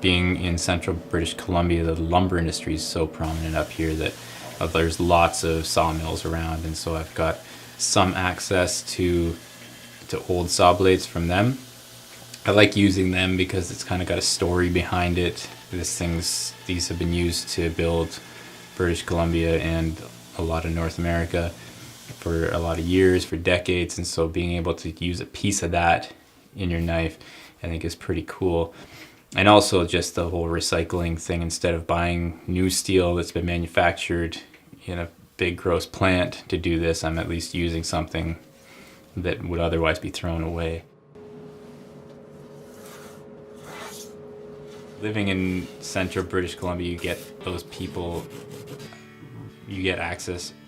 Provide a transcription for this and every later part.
being in central British Columbia, the lumber industry is so prominent up here that there's lots of sawmills around, and so I've got some access to old saw blades from them. I like using them because it's kind of got a story behind it. These have been used to build British Columbia and a lot of North America for a lot of years, for decades, and so being able to use a piece of that in your knife, I think is pretty cool. And also just the whole recycling thing, instead of buying new steel that's been manufactured in a big gross plant to do this, I'm at least using something that would otherwise be thrown away. Living in central British Columbia, you get those people, you get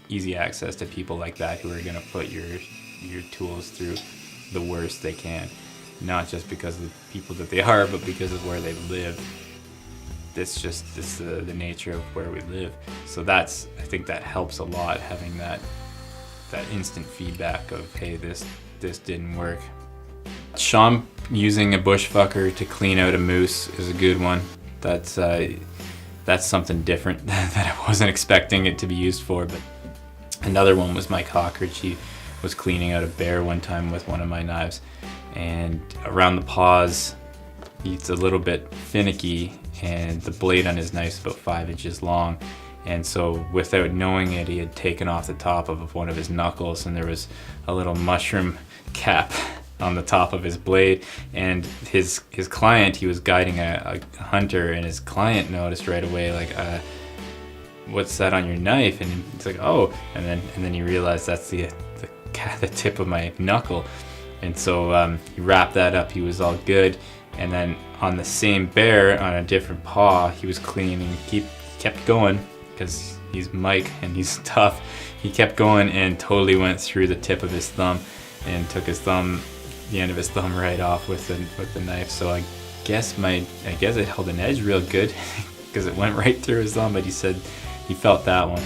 easy access to people like that who are going to put your tools through the worst they can. Not just because of the people that they are, but because of where they live. It's the nature of where we live. So I think that helps a lot, having that instant feedback of, hey, this didn't work. Sean using a Bushfucker to clean out a moose is a good one. That's something different that I wasn't expecting it to be used for. But another one was Mike Hawkridge. He was cleaning out a bear one time with one of my knives, and around the paws, he's a little bit finicky, and the blade on his knife's about 5 inches long. And so without knowing it, he had taken off the top of one of his knuckles, and there was a little mushroom cap on the top of his blade. And his client, he was guiding a hunter, and his client noticed right away, like, what's that on your knife? And he's like, oh, and then he realized that's the tip of my knuckle. And so he wrapped that up, he was all good. And then on the same bear, on a different paw, he was cleaning, he kept going, because he's Mike and he's tough. He kept going and totally went through the tip of his thumb and took the end of his thumb right off with the knife. So I guess it held an edge real good because it went right through his thumb, but he said he felt that one.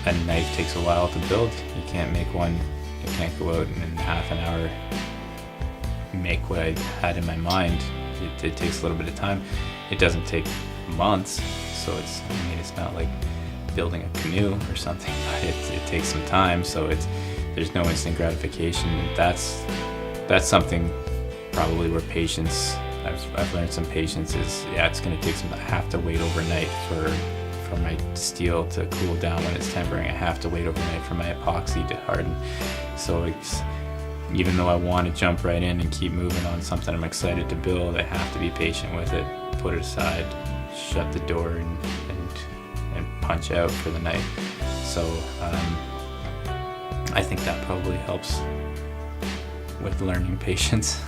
A knife takes a while to build. You can't make one, you can't go out and in half an hour make what I had in my mind. It takes a little bit of time. It doesn't take months, so it's not like building a canoe or something, but it takes some time, so there's no instant gratification. That's something probably where patience, I've learned some patience is, it's gonna take I have to wait overnight for my steel to cool down when it's tempering. I have to wait overnight for my epoxy to harden. So even though I want to jump right in and keep moving on something I'm excited to build, I have to be patient with it, put it aside, shut the door, and punch out for the night. So I think that probably helps with learning patience.